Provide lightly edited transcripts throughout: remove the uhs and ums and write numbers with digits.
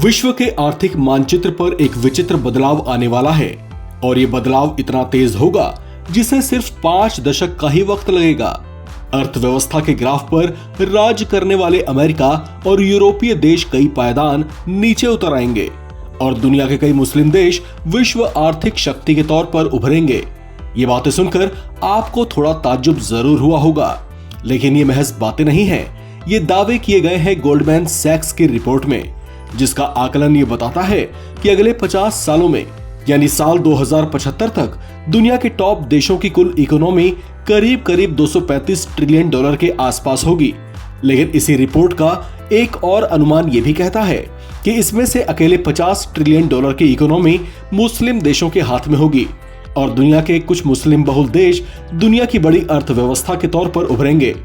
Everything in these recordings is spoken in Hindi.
विश्व के आर्थिक मानचित्र पर एक विचित्र बदलाव आने वाला है और ये बदलाव इतना तेज होगा जिसे सिर्फ 5 दशक का ही वक्त लगेगा। अर्थव्यवस्था के ग्राफ पर राज करने वाले अमेरिका और यूरोपीय देश कई पायदान नीचे उतर आएंगे और दुनिया के कई मुस्लिम देश विश्व आर्थिक शक्ति के तौर पर उभरेंगे। ये बातें सुनकर आपको थोड़ा ताज्जुब जरूर हुआ होगा, लेकिन ये महज बातें नहीं हैं। ये दावे किए गए हैं गोल्डमैन सैक्स की रिपोर्ट में, जिसका आकलन ये बताता है कि अगले 50 सालों में यानी साल 2075 तक दुनिया के टॉप देशों की कुल इकोनॉमी करीब 235 ट्रिलियन डॉलर के आसपास होगी। लेकिन इसी रिपोर्ट का एक और अनुमान ये भी कहता है कि इसमें से अकेले 50 ट्रिलियन डॉलर की इकोनॉमी मुस्लिम देशों के हाथ में होगी और दुनिया के कुछ मुस्लिम बहुल देश दुनिया की बड़ी अर्थव्यवस्था के तौर पर उभरेंगे।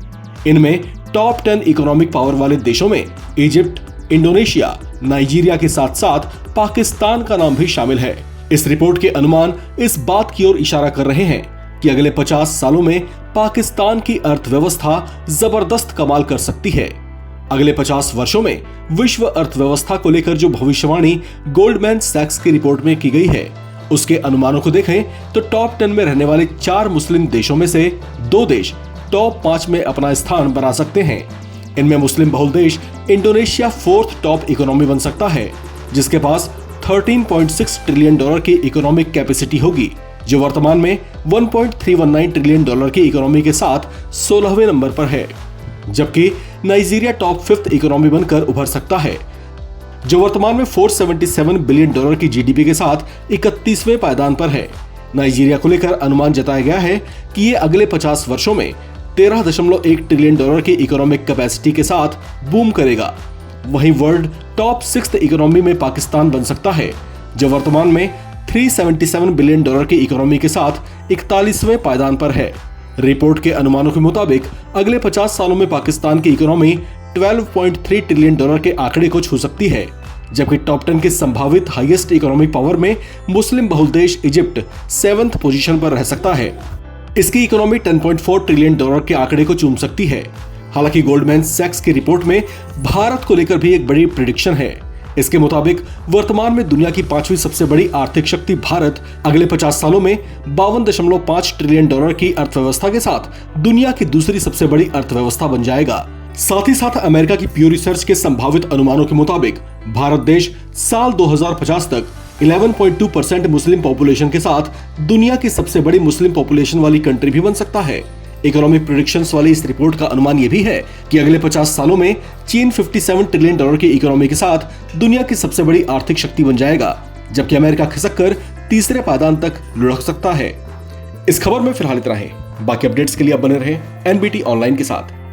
इनमें टॉप 10 इकोनॉमिक पावर वाले देशों में इजिप्ट, इंडोनेशिया, नाइजीरिया के साथ साथ पाकिस्तान का नाम भी शामिल है। इस रिपोर्ट के अनुमान इस बात की ओर इशारा कर रहे हैं कि अगले 50 सालों में पाकिस्तान की अर्थव्यवस्था जबरदस्त कमाल कर सकती है। अगले 50 वर्षों में विश्व अर्थव्यवस्था को लेकर जो भविष्यवाणी गोल्डमैन सैक्स की रिपोर्ट में की गई है, उसके अनुमानों को देखें तो टॉप 10 में रहने वाले 4 मुस्लिम देशों में से 2 देश टॉप 5 में अपना स्थान बना सकते हैं। इनमें मुस्लिम बहुल देश इंडोनेशिया 4th टॉप इकोनॉमी बन सकता है, जिसके पास 13.6 ट्रिलियन डॉलर की इकोनॉमिक कैपेसिटी होगी, जो वर्तमान में 1.319 ट्रिलियन डॉलर की इकोनॉमी के साथ 16वें नंबर पर है। जबकि नाइजीरिया टॉप 5th इकोनॉमी बनकर उभर सकता है, जो वर्तमान में 477 बिलियन डॉलर की जीडीपी के साथ 31वें पायदान पर है। नाइजीरिया को लेकर अनुमान जताया गया है कि ये अगले 50 वर्षों में 13.1 ट्रिलियन डॉलर की इकोनॉमिक कैपेसिटी के साथ बूम करेगा। वहीं वर्ल्ड टॉप 6th इकोनॉमी में पाकिस्तान बन सकता है, जो वर्तमान में 377 बिलियन डॉलर की इकोनॉमी के साथ 41वें पायदान पर है। रिपोर्ट के अनुमानों के मुताबिक अगले 50 सालों में पाकिस्तान की इकोनॉमी 12.3 ट्रिलियन डॉलर के आंकड़े को छू सकती है, जबकि टॉप 10 के संभावित हाईएस्ट इकोनॉमिक पावर में मुस्लिम बहुल देश इजिप्ट 7th पोजीशन पर रह सकता है। इसकी इकोनॉमी 10.4 ट्रिलियन डॉलर के आंकड़े को चूम सकती है। हालांकि गोल्डमैन सैक्स की रिपोर्ट में भारत को लेकर भी एक बड़ी प्रेडिक्शन है। इसके मुताबिक वर्तमान में दुनिया की 5वीं सबसे बड़ी आर्थिक शक्ति भारत अगले 50 सालों में 52.5 ट्रिलियन डॉलर की अर्थव्यवस्था के साथ दुनिया की दूसरी सबसे बड़ी अर्थव्यवस्था बन जाएगा। साथ ही साथ अमेरिका की प्यू रिसर्च के संभावित अनुमानों के मुताबिक भारत देश साल 2050 तक 11.2% मुस्लिम पॉपुलेशन के साथ दुनिया की सबसे बड़ी मुस्लिम पॉपुलेशन वाली कंट्री भी बन सकता है। इकोनॉमिक प्रेडिक्शंस वाली इस रिपोर्ट का अनुमान यह भी है कि अगले 50 सालों में चीन 57 ट्रिलियन डॉलर की इकोनॉमी के साथ दुनिया की सबसे बड़ी आर्थिक शक्ति बन जाएगा, जबकि अमेरिका खिसक तीसरे पायदान तक लुढ़क सकता है। इस खबर में फिलहाल इतना है। बाकी अपडेट्स के लिए आप बने रहे एनबीटी ऑनलाइन के साथ।